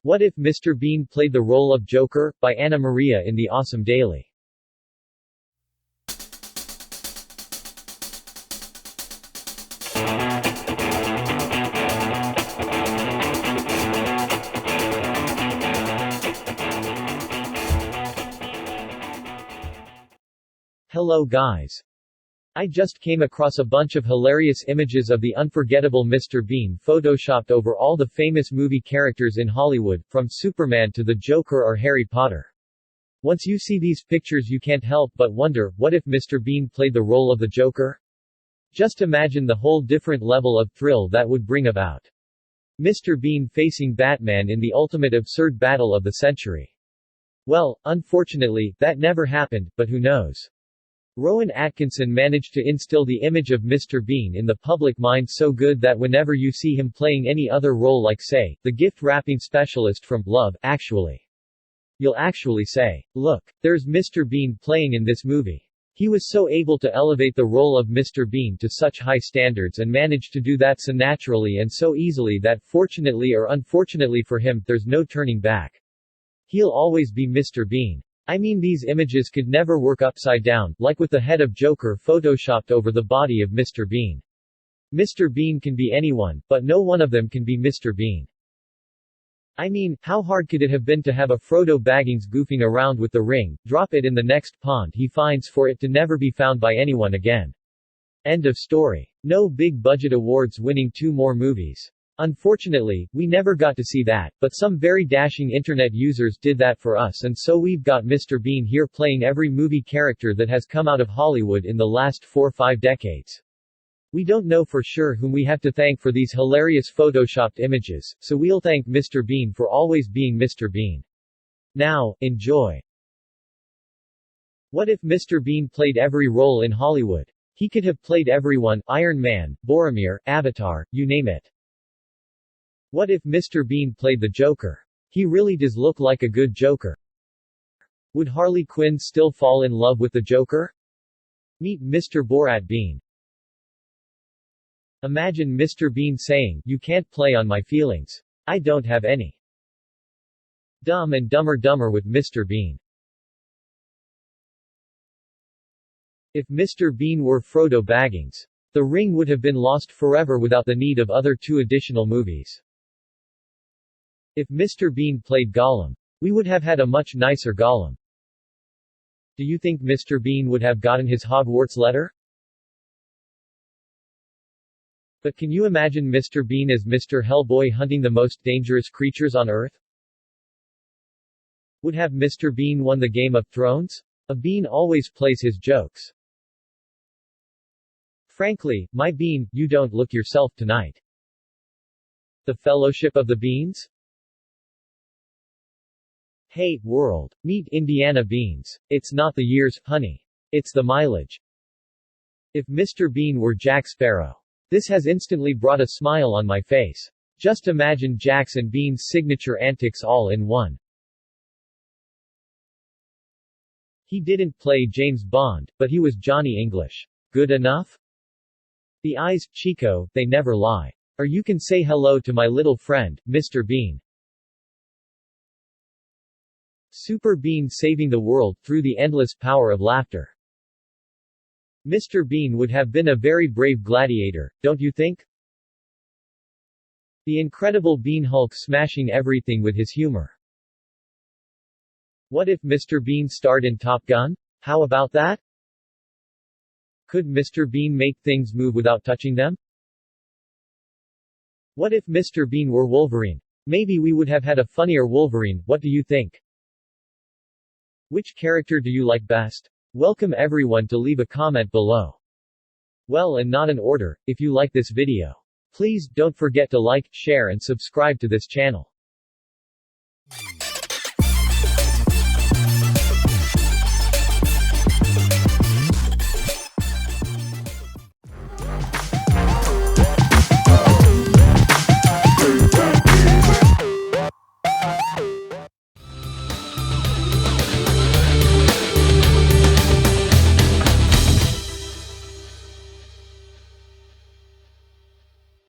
What if Mr. Bean played the role of Joker? By Anna Maria in The Awesome Daily. Hello guys. I just came across a bunch of hilarious images of the unforgettable Mr. Bean photoshopped over all the famous movie characters in Hollywood, from Superman to the Joker or Harry Potter. Once you see these pictures you can't help but wonder, what if Mr. Bean played the role of the Joker? Just imagine the whole different level of thrill that would bring about. Mr. Bean facing Batman in the ultimate absurd battle of the century. Well, unfortunately, that never happened, but who knows? Rowan Atkinson managed to instill the image of Mr. Bean in the public mind so good that whenever you see him playing any other role, like say, the gift wrapping specialist from Love, Actually, you'll actually say, "Look, there's Mr. Bean playing in this movie." He was so able to elevate the role of Mr. Bean to such high standards and managed to do that so naturally and so easily that, fortunately or unfortunately for him, there's no turning back. He'll always be Mr. Bean. I mean, these images could never work upside down, like with the head of Joker photoshopped over the body of Mr. Bean. Mr. Bean can be anyone, but no one of them can be Mr. Bean. I mean, how hard could it have been to have a Frodo Baggings goofing around with the ring, drop it in the next pond he finds for it to never be found by anyone again? End of story. No big budget awards winning 2 more movies. Unfortunately, we never got to see that, but some very dashing internet users did that for us, and so we've got Mr. Bean here playing every movie character that has come out of Hollywood in the last 4-5 decades. We don't know for sure whom we have to thank for these hilarious photoshopped images, so we'll thank Mr. Bean for always being Mr. Bean. Now, enjoy. What if Mr. Bean played every role in Hollywood? He could have played everyone: Iron Man, Boromir, Avatar, you name it. What if Mr. Bean played the Joker? He really does look like a good Joker. Would Harley Quinn still fall in love with the Joker? Meet Mr. BORAT Bean. Imagine Mr. Bean saying, "You can't play on my feelings. I don't have any." Dumb and Dumber with Mr. Bean. If Mr. Bean were Frodo Baggins, the ring would have been lost forever without the need of other 2 additional movies. If Mr. Bean played Gollum, we would have had a much nicer Gollum. Do you think Mr. Bean would have gotten his Hogwarts letter? But can you imagine Mr. Bean as Mr. Hellboy hunting the most dangerous creatures on Earth? Would have Mr. Bean won the Game of Thrones? A Bean always plays his jokes. Frankly, my Bean, you don't look yourself tonight. The Fellowship of the Beans? Hey, world. Meet Indiana Beans. It's not the years, honey. It's the mileage. If Mr. Bean were Jack Sparrow. This has instantly brought a smile on my face. Just imagine Jack's and Bean's signature antics all in one. He didn't play James Bond, but he was Johnny English. Good enough? The eyes, Chico, they never lie. Or you can say hello to my little friend, Mr. Bean. Super Bean saving the world through the endless power of laughter. Mr. Bean would have been a very brave gladiator, don't you think? The incredible BEANHULK smashing everything with his humor. What if Mr. Bean starred in Top Gun? How about that? Could Mr. Bean make things move without touching them? What if Mr. Bean were Wolverine? Maybe we would have had a funnier Wolverine, what do you think? Which character do you like best? Welcome everyone to leave a comment below. Well, and not in order, if you like this video. Please don't forget to like, share and subscribe to this channel.